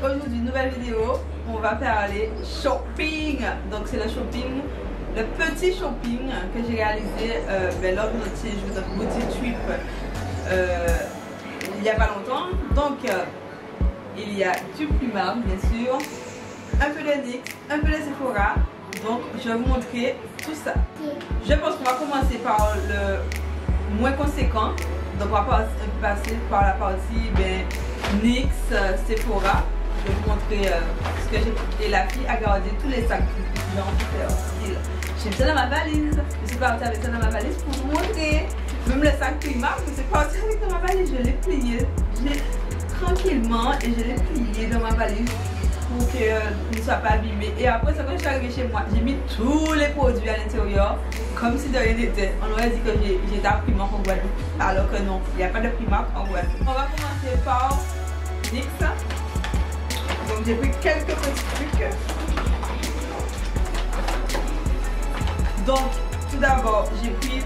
aujourd'hui, nouvelle vidéo, on va parler shopping. Donc c'est le shopping, le petit shopping que j'ai réalisé lors de notre séjour, notre boutique trip il n'y a pas longtemps. Donc il y a du Primark bien sûr, un peu de NYX, un peu de Sephora. Donc je vais vous montrer tout ça. Je pense qu'on va commencer par le moins conséquent. Donc on va passer par la partie NYX, Sephora. Je vais vous montrer ce que j'ai. Et la fille a gardé tous les sacs genre style. J'ai mis ça dans ma valise. Je suis partie avec ça dans ma valise pour vous montrer. Même le sac Primark, je suis partie avec dans ma valise. Je l'ai plié tranquillement et je l'ai plié dans ma valise pour qu'il ne soit pas abîmé. Et après ça, quand je suis arrivée chez moi, j'ai mis tous les produits à l'intérieur comme si de rien n'était. On aurait dit que j'étais à Primark en Guadeloupe, alors que non, il n'y a pas de Primark en Guadeloupe. On va commencer par NYX. Donc j'ai pris quelques petits trucs. Donc tout d'abord j'ai pris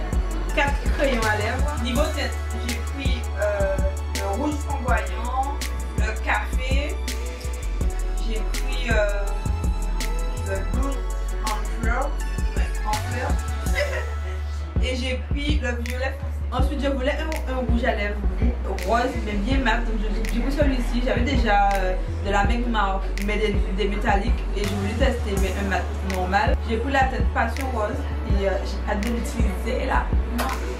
4 crayons à lèvres. Niveau tête, j'ai pris le rouge flamboyant, le café, j'ai pris le blue en fleur, et j'ai pris le violet. Ensuite je voulais un rouge à lèvres rose mais bien mat, donc j'ai pris celui-ci. J'avais déjà de la même marque mais des métalliques et je voulais tester mais un mat normal. J'ai pris la tête passion rose et j'ai hâte de l'utiliser là.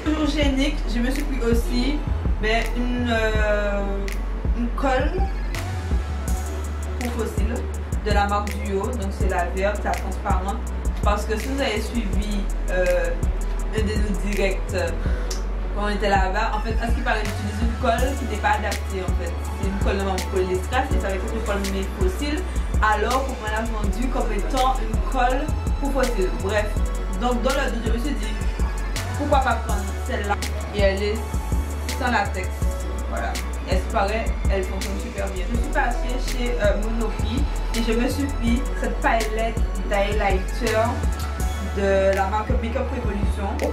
Toujours chez NYX, je me suis pris aussi une colle pour fossiles de la marque Duo, donc c'est la verte, la transparente, parce que si vous avez suivi un de nos directs quand on était là-bas, en fait, à ce qui paraît, j'utilise une colle qui n'est pas adaptée en fait. C'est une colle normalement pour les strass et ça va être une colle mais fossile, alors qu'on m'a vendu comme étant une colle pour fossile. Bref, donc dans le doute, je me suis dit, pourquoi pas prendre celle-là et elle est sans latex. Voilà, elle se paraît, elle fonctionne super bien. Je suis passée chez Monoprix et je me suis pris cette palette d'highlighter de la marque Makeup Revolution.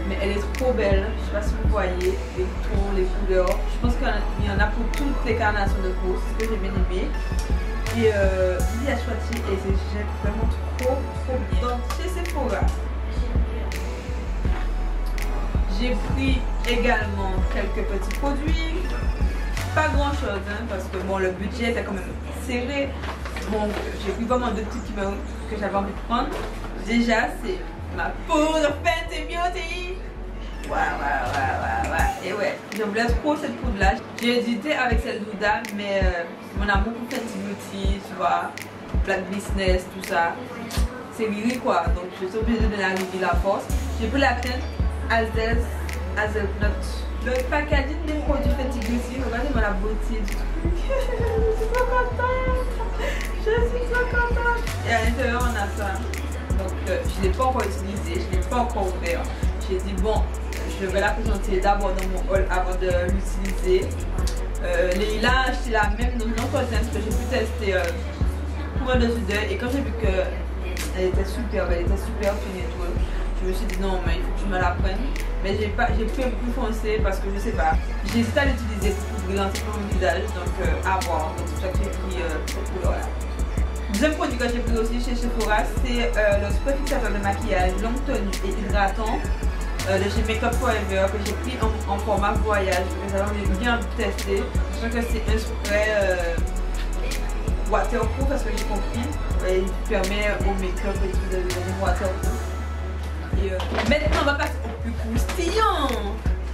Mais elle est trop belle, je sais pas si vous voyez les tons, les couleurs. Je pense qu'il y en a pour toutes les carnations de peau, c'est ce que j'ai bien aimé. Et il y a choisi et c'est vraiment trop bien. Donc chez Sephora, j'ai pris également quelques petits produits. Pas grand chose hein, parce que bon, le budget était quand même serré. Bon, j'ai pris vraiment deux trucs que j'avais envie de prendre. Déjà c'est ma poudre Fenty Beauty. Ouais. Et ouais, je voulais trop cette poudre là. J'ai hésité avec celle d'Huda, mais mon amour pour Fenty Beauty, tu vois, Black Business, tout ça, c'est Riri quoi. Donc je suis obligée de donner à Riri la force. J'ai pris la teinte Hazelnut. Le packaging des produits Fenty Beauty, regardez-moi la beauté du truc. Je suis trop contente. Et à l'intérieur on a ça. Donc je ne l'ai pas encore utilisé, je ne l'ai pas encore ouvert. J'ai dit bon, je vais la présenter d'abord dans mon haul avant de l'utiliser. Leila a acheté la même dans une autre teinte que j'ai pu tester pour un dessus d'œil. Et quand j'ai vu qu'elle était superbe, elle était super fine et tout, je me suis dit non mais il faut que je me la prenne. Mais j'ai pris un peu plus foncé parce que je sais pas. J'hésite à l'utiliser pour couvrir l'entièrement mon visage, donc à voir. Donc c'est pour ça que j'ai pris cette couleur là. Deuxième produit que j'ai pris aussi chez Sephora, c'est le spray fixateur de maquillage longue tenue et hydratant de chez Makeup Forever que j'ai pris en format voyage. J'avais bien testé. Je pense que c'est un spray waterproof parce que j'ai compris. Et il permet au make-up et tout de devenir waterproof. Et maintenant on va passer au plus croustillant.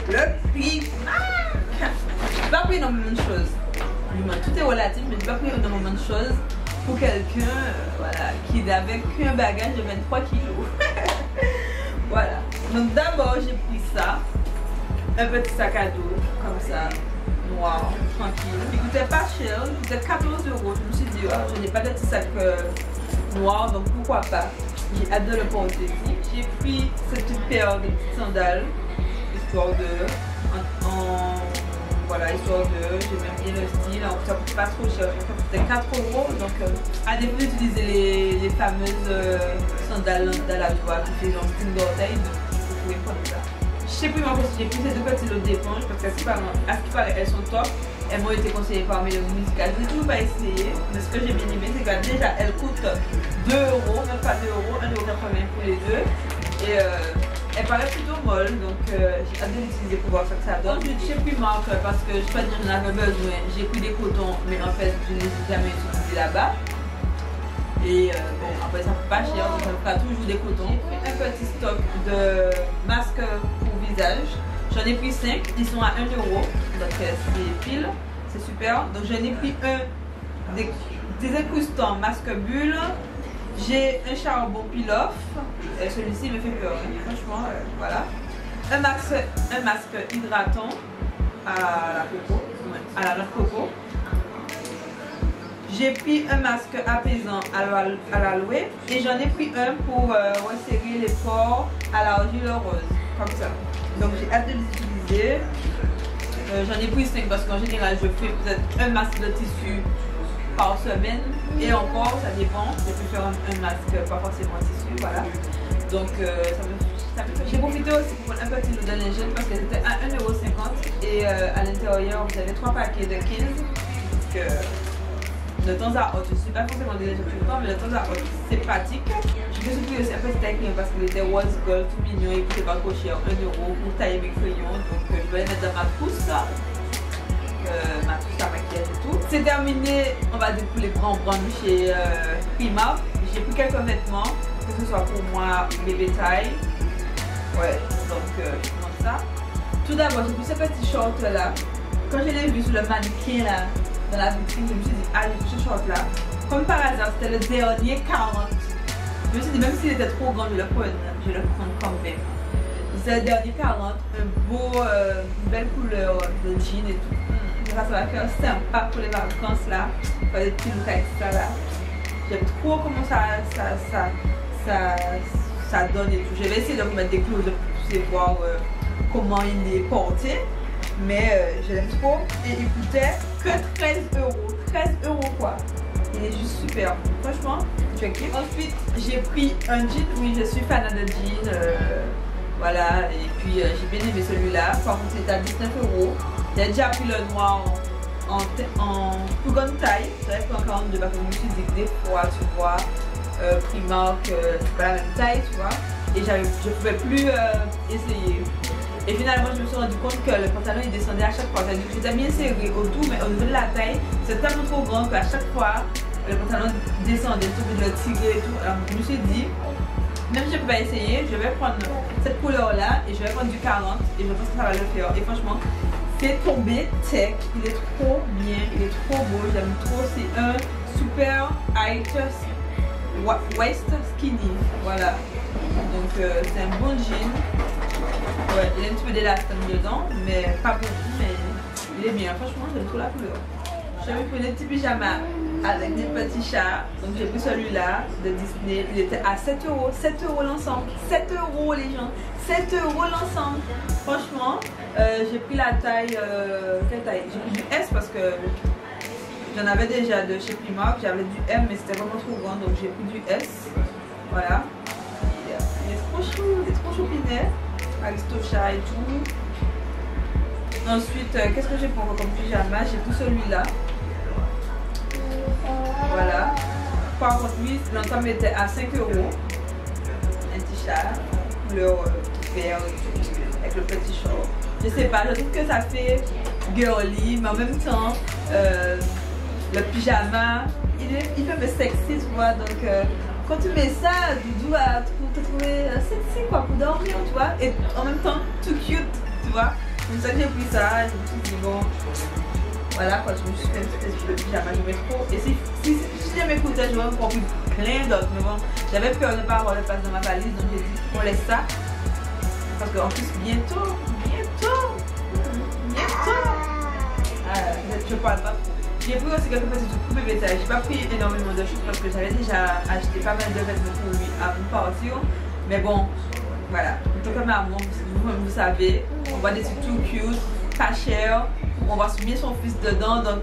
Le Primark. Je n'ai pas pris énormément de choses. Tout est relatif, mais je n'ai pas pris énormément de choses. Pour quelqu'un voilà, qui n'avait qu'un bagage de 23 kilos. Voilà. Donc d'abord j'ai pris ça. Un petit sac à dos, comme ça, noir, tranquille. Il coûtait pas cher, il coûtait 14 €. Je me suis dit, oh, je n'ai pas de petit sac noir, donc pourquoi pas. J'ai hâte de le porter. J'ai pris cette petite paire de petites sandales, histoire de... Voilà, histoire de, j'ai même bien le style, ça coûte pas trop cher, c'était 4 €, donc à défaut d'utiliser les fameuses sandales de la joie qui fait genre style d'orteil, vous pouvez prendre ça. Je sais plus moi aussi, j'ai pris ces deux petits lots d'éponges parce qu'à ce qui paraît elles sont top. elles m'ont été conseillées par Mélodie Musicale. Je n'ai toujours pas essayé, mais ce que j'ai bien aimé, c'est que déjà elles coûtent 2 euros, même pas 2 euros, 1,80 € pour les deux. Et elle paraît plutôt molle, donc j'ai hâte de l'utiliser pour voir ce que ça donne. Ensuite, chez Primark, parce que je peux dire que j'en avais besoin, j'ai pris des cotons, mais en fait, je ne les ai jamais utilisés là-bas. Et bon, après ça coûte pas cher, donc ça me fera toujours des cotons. J'ai pris un petit stock de masques pour visage. J'en ai pris 5, ils sont à 1 €, donc c'est pile, c'est super. Donc j'en ai pris un des incrustants masque bulle. J'ai un charbon peel-off, celui-ci me fait peur, hein. Franchement, voilà. Un masque hydratant à la coco, à la noix de coco. J'ai pris un masque apaisant à l'aloe et j'en ai pris un pour resserrer les pores à l'argile rose, comme ça. Donc j'ai hâte de les utiliser. J'en ai pris 5 parce qu'en général je fais peut-être un masque de tissu par semaine et encore ça dépend, je peux faire un masque pas forcément tissu, voilà. Donc j'ai profité aussi pour un petit lot de lingette parce que c'était à 1,50 € et à l'intérieur vous avez 3 paquets de 15. Donc de temps à autre, je ne suis pas forcément déjà tout le temps, mais de temps à autre c'est pratique. Je me suis pris aussi un petit taille parce qu'il était rose gold tout mignon et coûtait pas trop cher, 1 € pour tailler mes crayons, donc je vais les mettre dans ma trousse. Ma trousse à maquillage et tout. C'est terminé, on va dire pour les grands brands chez Primark. J'ai pris quelques vêtements, que ce soit pour moi bébé taille. Ouais, donc je prends ça. Tout d'abord, j'ai pris ce petit short là. Quand je l'ai vu sur le mannequin là, dans la vitrine, je me suis dit, ah, j'ai pris ce short là. Comme par hasard, c'était le dernier 40. Je me suis dit, même s'il était trop grand, je le prends quand même. C'est le dernier 40, une belle couleur de jean et tout. Ça va faire sympa pour les vacances là, faire des petits looks avec ça là. J'aime trop comment ça donne et tout. Je vais essayer de vous mettre des clous pour voir comment il est porté. Mais je l'aime trop. Et il coûtait que 13 €. 13 € quoi. Il est juste super. Franchement, je kiffe. Ensuite, j'ai pris un jean. Oui, je suis fan de jean. Voilà. Et puis, j'ai bien aimé celui-là. Par contre, c'était à 19 €. J'ai déjà pris le noir en plus grande taille. J'avais pris en 42 parce que je me suis dit que des fois, tu vois, Primark, c'est pas la même taille, tu vois. Et je pouvais plus essayer. Et finalement, je me suis rendu compte que le pantalon il descendait à chaque fois. Donc j'étais bien serré autour, mais au niveau de la taille, c'est tellement trop grand qu'à chaque fois, le pantalon descendait, tout de le tirer et tout. Alors je me suis dit, même si je ne peux pas essayer, je vais prendre cette couleur-là et je vais prendre du 40 et je pense que ça va le faire. Et franchement, c'est tombé tech, il est trop bien, il est trop beau, j'aime trop. C'est un super height waist skinny, voilà. Donc c'est un bon jean. Ouais, il y a un petit peu d'élastane dedans, mais pas beaucoup, mais il est bien. Franchement, j'aime trop la couleur. J'avais pris des petits pyjamas avec des petits chats. Donc j'ai pris celui-là de Disney. Il était à 7 €. 7 € l'ensemble. 7 € les gens. 7 € l'ensemble. Franchement, j'ai pris la taille. Quelle taille? J'ai pris du S parce que j'en avais déjà de chez Primark. J'avais du M, mais c'était vraiment trop grand. Donc j'ai pris du S. Voilà. Il est trop chou. Il est trop choupinet. Aristocha et tout. Ensuite, qu'est-ce que j'ai pour comme pyjama? J'ai pris celui-là. Voilà. Par contre, lui, l'ensemble était à 5 €. Un t-shirt, couleur vert avec le petit short. Je sais pas, je trouve que ça fait girly, mais en même temps, le pyjama, il fait me sexy, tu vois. Donc, quand tu mets ça, Doudou va te trouver sexy quoi, pour dormir, tu vois. Et en même temps, tout cute, tu vois. C'est pour ça que j'ai pris ça. Je me suis dit, bon, voilà quoi, je me suis fait un petit pyjama, j'aimais trop. Et si je m'écoutais, j'aurais encore pris plein d'autres. Mais bon, j'avais peur de ne pas avoir le place dans ma valise, donc j'ai dit, on laisse ça. Parce qu'en plus, bientôt, je parle pas trop. J'ai pris aussi quelques petits trucs pour bébé taille. J'ai pas pris énormément de choses parce que j'avais déjà acheté pas mal de vêtements pour lui avant de partir. Mais bon, voilà. En tout cas, maman, vous savez, on voit des trucs tout cute, pas cher. On voit bien son fils dedans, donc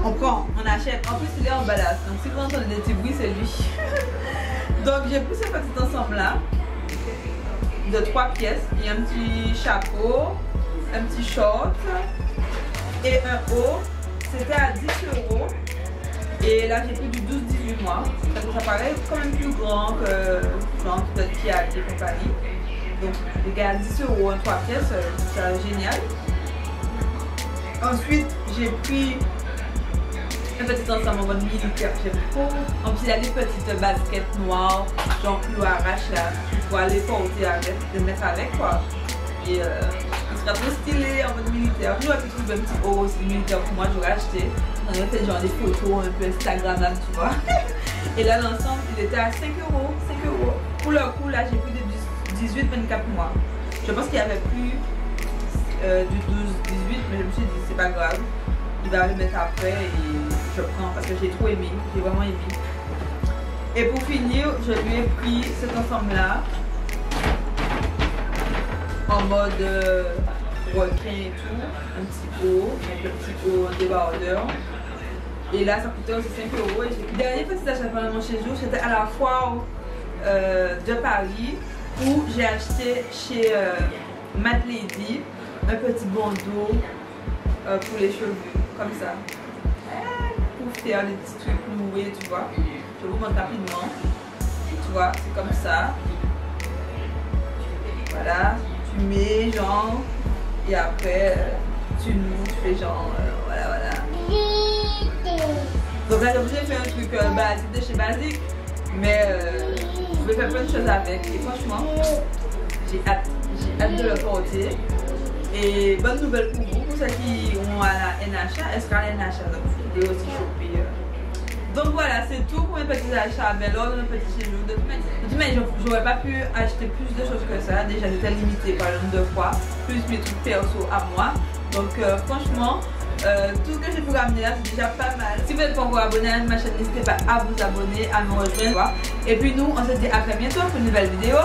on prend, on achète. En plus, il est en balade. Donc si vous entendez des petits bruits, c'est lui. Donc j'ai pris ce petit ensemble là de 3 pièces. Il y a un petit chapeau, un petit short et un haut. c'était à 10 €. Et là j'ai pris du 12-18 mois. Ça paraît quand même plus grand que genre peut-être qui a des compagnies. Donc les gars, 10 € en 3 pièces, c'est génial. Ensuite j'ai pris un petit ensemble en mode militaire, j'aime trop. En plus il y a des petites baskets noires, genre plus arrache là, pour aller porter avec, de mettre avec quoi. Et il sera trop stylé en mode militaire. J'aurais pu trouver un petit haut aussi militaire pour moi, j'aurais acheté. On avait fait genre des photos un peu Instagrammables, tu vois. Et là l'ensemble il était à 5 €. 5 €. Pour le coup là j'ai pris de 18-24 mois. Je pense qu'il y avait plus du 12-18, mais je me suis dit c'est pas grave. Il va le mettre après et je prends parce que j'ai trop aimé, j'ai vraiment aimé. Et pour finir, je lui ai pris cet ensemble là en mode requin et tout, un petit haut, avec le petit haut débardeur. Et là ça coûtait aussi 5 €. Et le dernier petit achat pendant mon séjour, c'était à la foire de Paris où j'ai acheté chez Mad Lady un petit bandeau pour les cheveux, comme ça, pour faire des petits trucs noués, tu vois. Je vous montre rapidement, tu vois, c'est comme ça. Voilà, tu mets genre, et après tu noues, tu fais genre, voilà. Donc là j'ai fait un truc basique de chez Basique, mais je pouvais faire plein de choses avec. Et franchement, j'ai hâte de le porter. Et bonne nouvelle pour vous, pour ceux qui ont à la NHA, est-ce qu'à la NHA, donc vous pouvez aussi choper. Donc voilà, c'est tout pour mes petits achats, mais lors de mes petits séjours. De toute manière, j'aurais pas pu acheter plus de choses que ça. Déjà, j'étais limitée par le nombre de fois, plus mes trucs perso à moi. Donc franchement, tout ce que j'ai pu ramener là, c'est déjà pas mal. Si vous n'êtes pas encore abonné à ma chaîne, n'hésitez pas à vous abonner, à me rejoindre. Et puis nous, on se dit à très bientôt pour une nouvelle vidéo.